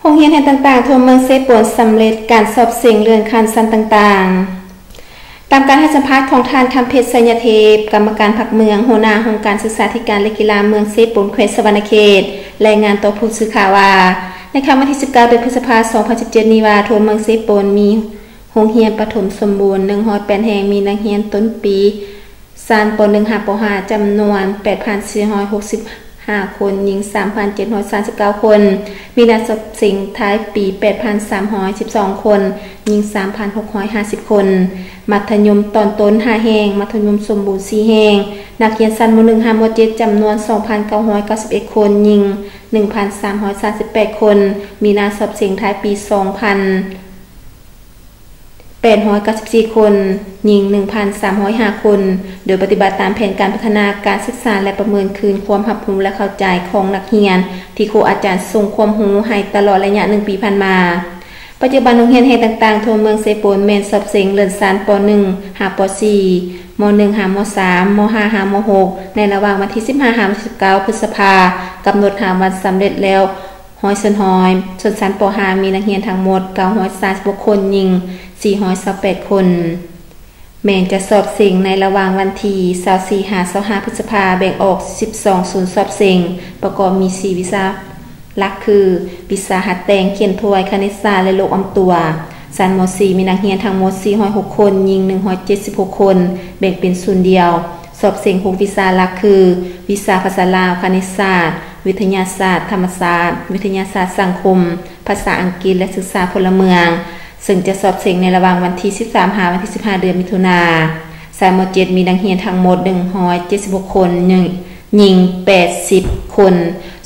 โรงเรียนแห่งต่างๆทั่วเมืองเซโปนสำเร็จการสอบเสียงเลื่อนขั้นชั้นต่างๆตามการให้สัมภาษณ์ของท่านคำเพชรสัญญเทพกรรมการพรรคเมืองหัวหน้าองค์การศึกษาธิการและกีฬาเมืองเซโปนแขวงสวรรณเขตรายงานต่อผู้สื่อข่าวว่าในคำวันที่19 เดือนพฤษภาคม 2017 นี้ว่าทั่วเมืองเซโปนมีโรงเรียนประถมสมบูรณ์108แห่งมีนักเรียนต้นปีชั้นป .1 ถึงป .5 จำนวน 8,465 คนหญิง 3,739 คนมีนักศึกษาท้ายปี 8,312 คนหญิง 3,650 คนมัธยมตอนต้น5แห่งมัธยมสมบูรณ์4แห่งนักเรียนชั้นม .1 ถึงม .7 จำนวน 2,991 คนหญิง 1,338 คนมีนักสอบเสียงท้ายปี 2,894 คนหญิง 1,305 คนโดยปฏิบัติตามแผนการพัฒนาการศึกษาและประเมินคืนความรับรู้และเข้าใจของนักเรียนที่ครูอาจารย์ส่งความรู้ให้ตลอดระยะ1 ปีผ่านมาปัจจุบันโรงเรียนแห่งต่างๆทั่วเมืองเซโปนแม่นสอบเสียงเลื่อนชั้นป .1 ถึงป .4 ม .1 ถึงม .3 ม .5 ถึงม .6 ในระหว่างวันที่15 ถึง19 พฤษภาคมกำหนดหาวันสำเร็จแล้ว100%ส่วนชั้นป .5 มีนักเรียนทั้งหมด936คนหญิง428คนแม่นจะสอบเสียงในระหว่างวันที่24 ถึง25 พฤษภาคมแบ่งออก12ศูนย์สอบเสียงประกอบมี4วิชาหลักคือวิชาหัดแต่งเขียนถ้วยคณิตศาสตร์และโลกอำตัวชั้นม .4 มีนักเรียนทั้งหมด406คนหญิง176คนแบ่งเป็นศูนย์เดียวสอบเสียง6วิชาหลักคือวิชาภาษาลาวคณิตศาสตร์วิทยาศาสตร์ธรรมศาสตร์วิทยาศาสตร์สังคมภาษาอังกฤษและศึกษาพลเมืองซึ่งจะสอบเสียงในระหว่างวันที่13 ถึงวันที่15 เดือนมิถุนายนชั้นม .7 มีนักเรียนทั้งหมด176คนหญิง80คน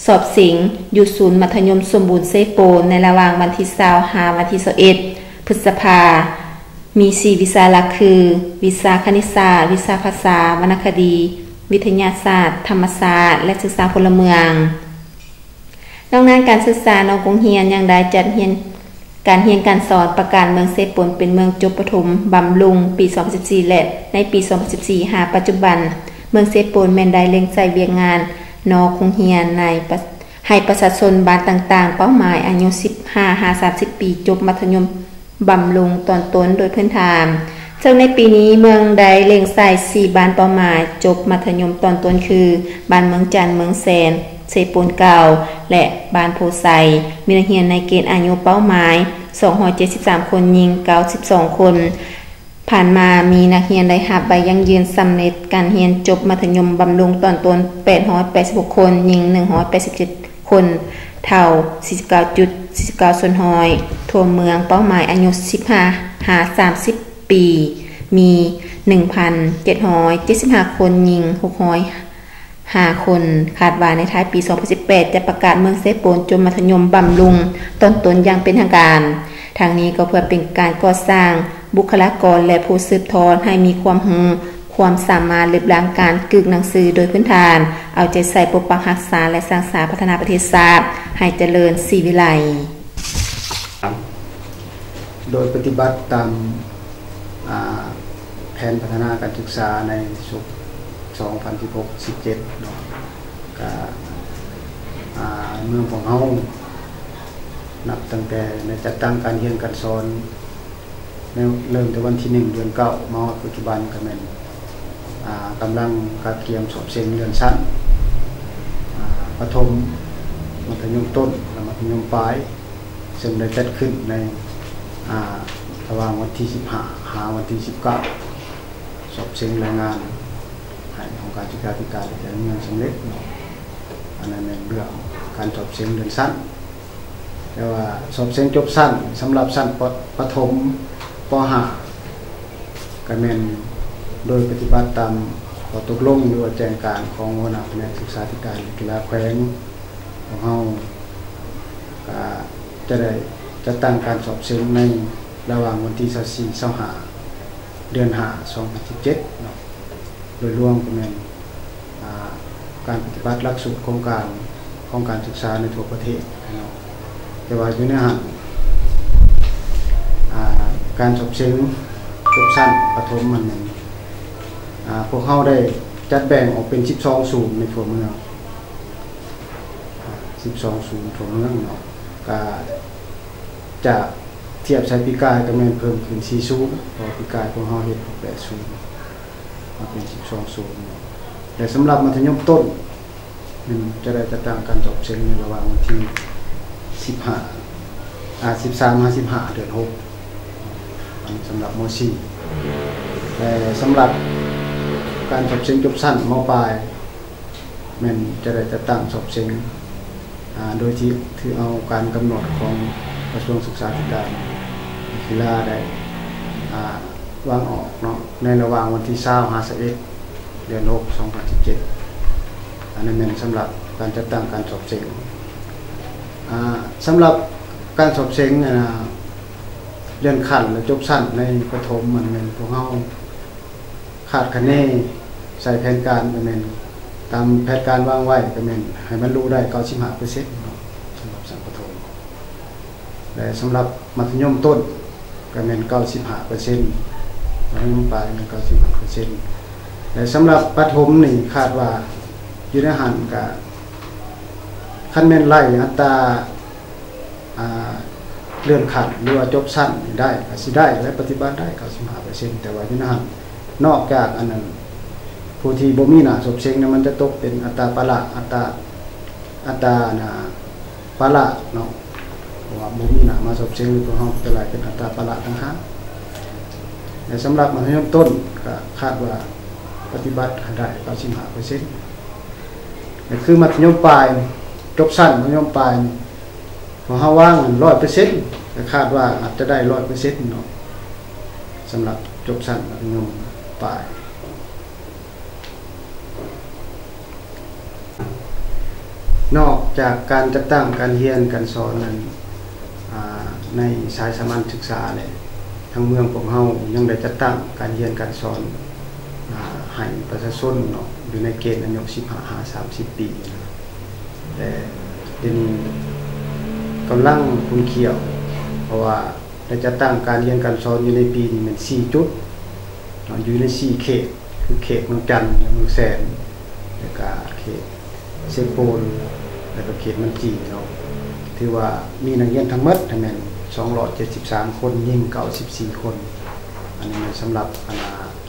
สอบเสียงอยู่ศูนย์มัธยมสมบูรณ์เซโปนในระหว่างวันที่20 ถึงวันที่21 พฤษภาคมมี4วิชาหลักคือวิชาคณิตศาสตร์วิชาภาษาวรรณคดีวิทยาศาสตร์ธรรมศาสตร์และศึกษาพลเมืองนอกนั้นการศึกษาในโรงเรียนยังได้จัดการเรียนการสอนประกาศเมืองเซโปนเป็นเมืองจบประถมบำรุงปี2014และในปี2014หาปัจจุบันเมืองเซโปนแม่นได้เล็งใส่เวียกงานนอกโรงเรียนในให้ประชาชนบ้านต่างๆเป้าหมายอายุ15-30 ปีจบมัธยมบำรุงตอนต้นโดยพื้นฐานซึ่งในปีนี้เมืองได้เล็งใส่4บ้านเป้าหมายจบมัธยมตอนต้นคือบ้านเมืองจันทร์เมืองแสนเซโปนเก่าและบ้านโพไซมีนักเรียนในเกณฑ์อายุเป้าหมาย273คนหญิง92คนผ่านมามีนักเรียนได้รับใบยั่งยืนสำเร็จการเรียนจบมัธยมบำรุงตอนต้น886คนหญิง187คนเท่า 49.49 ส่วนร้อยทั่วเมืองเป้าหมายอายุ15 ถึง 30 ปีมี 1,775 คนหญิง605คนคาดว่าในท้ายปี2018จะประกาศเมืองเซโปนจบมัธยมบำรุงตอนต้นอย่างเป็นทางการทางนี้ก็เพื่อเป็นการก่อสร้างบุคลากรและผู้สืบทอดให้มีความรู้ความสามารถเรียบร้างการกึกหนังสือโดยพื้นฐานเอาใจใส่ปกปักรักษาและสร้างสรรค์พัฒนาประเทศชาติให้เจริญศรีวิไลโดยปฏิบัติตามแผนพัฒนาการศึกษาในช่วง2016-17เนาะเมืองของเฮานับตั้งแต่ในจัดตั้งการเรียนการสอนเริ่มแต่วันที่1 เดือน 9มาปัจจุบันก็แม่นกำลังการเตรียมสอบเสียงเรียนชั้นประถมมัธยมต้นและมัธยมปลายซึ่งได้จัดขึ้นในระหว่างวันที่15 ถึงวันที่19สอบเสียงรายงานให้ของการศึกษาธิการและเงินสำเร็จอันนั้นเป็นเรื่องการสอบเสียงเรียนชั้นแต่ว่าสอบเสียงจบสั้นสำหรับชั้นประถมป .5 ก็แม่นโดยปฏิบัติตามข้อตกลงหรือว่าแจ้งการของหัวหน้าแผนกศึกษาธิการกีฬาแขวงของเฮาก็จะได้จัดตั้งการสอบเสียงในระหว่างวันที่24 ถึง25 เดือน 5 2017เนาะโดยรวมก็แม่นการปฏิบัติหลักสูตรโครงการของการศึกษาในทั่วประเทศเนาะแต่ว่าอยู่ในหันการสอบเสียงจบชั้นประถมมันพวกเขาได้จัดแบ่งออกเป็น12ศูนย์ในทั่วเมือง12ศูนย์ทั่วเมืองเนาะก็ จากเทียบใช้ปีกายก็แม่นเพิ่มขึ้น4สูงพอปีกายของเฮาเฮ็ด8สูงมาเป็น12สูงแต่สำหรับมัธยมต้นมันจะได้จัดตั้งการสอบเชิงในระหว่างวันที่13-15 เดือน 6อันสำหรับม .4 แต่สำหรับการสอบเชิงจบสั้นม.ปลายมันจะได้จัดตั้งสอบเชิงโดยที่ถือเอาการกำหนดของกระทรวงศึกษาธิการกีฬาได้วางออกเนาะในระหว่างวันที่20-21 เดือน 6 2017อันนั้นเป็นสำหรับการจัดตั้งการสอบเชิงสำหรับการสอบเชิงเรียนขั้นและจบสั้นในประถมมันเป็นพวกเฮาขาดคะแนนใส่แผนการก็แม่นตามแผนการวางไว้ก็แม่นให้มันรู้ได้ 95% เนาะสำหรับสังประถมและสำหรับมัธยมต้นก็แม่น 95% มัธยมปลายมัน 95% และสำหรับประถมนี่คาดว่าอยู่ในหันก็คันแม่นไล่อัตราเลื่อนขั้นหรือว่าจบสั้นได้ก็สิได้และปฏิบัติได้ 95% แต่ว่าอยู่ในหันนอกจากอันนั้นผู้ที่บ่มีหน้าสอบเชิงมันจะตกเป็นอัตราประหลาดอัตราประหลาดเนาะเพราะว่าบ่มีหน้ามาสอบเชิงหรือตัวเฮาจะกลายเป็นอัตราประหลาดทั้งหางแต่สำหรับมัธยมต้นก็คาดว่าปฏิบัติได้ 95% นั่นคือมัธยมปลายจบสั้นมัธยมปลายของเฮาว่าง 100% ก็คาดว่าอาจจะได้ 100% เนาะสำหรับจบสั้นมัธยมปลายนอกจากการจัดตั้งการเรียนการสอนนั้นในสายสามัญศึกษาเนี่ยทางเมืองของเฮายังได้จัดตั้งการเรียนการสอนให้ประชาชนเนาะอยู่ในเกณฑ์อายุ15-30 ปีแต่เดี๋ยวนี้กำลังคุนเขียวเพราะว่าได้จัดตั้งการเรียนการสอนอยู่ในปีนี้มัน4จุดอยู่ใน4เขตคือเขตเมืองจันทน์เมืองแสนแล้วก็เขตเซโปนแล้วก็เขตมันจีเนาะถือว่ามีนักเรียนทั้งหมดทั้งนั้น273 คนหญิง94 คนอันนี้สำหรับ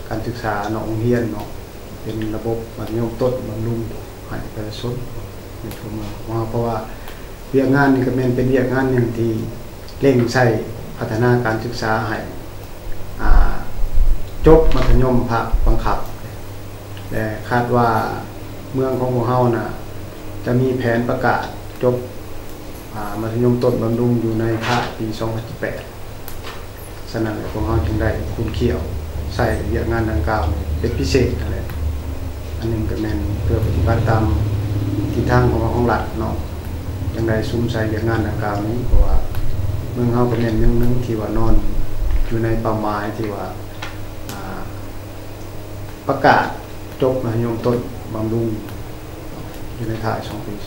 การศึกษาเนาะโรงเรียนเนาะเป็นระบบมัธยมต้นบำรุงให้ประชาชนในทั่วเมืองเพราะว่าเวียกงานนี่ก็เป็นเวียกงานหนึ่งที่เร่งใช้พัฒนาการศึกษาให้จบมัธยมภาคบังคับแต่คาดว่าเมืองของพวกเฮาน่ะจะมีแผนประกาศจบมัธยมต้นบำรุงอยู่ในภาคปี 2018 ฉะนั้นพวกเฮาจึงได้คุ้นเขียวใส่เวียกงานดังกล่าวเป็นพิเศษอะไรอันนึงก็แม่นเพื่อปฏิบัติตามทิศทางของรัฐเนาะจังได้ซุ่มใส่เวียกงานดังกล่าวนี้เพราะว่าเมืองเฮาก็แม่นนึงที่ว่านอนอยู่ในเป้าหมายที่ว่าประกาศจบมัธยมต้นบำรุงอยู่ในท้าย2 ปี 2018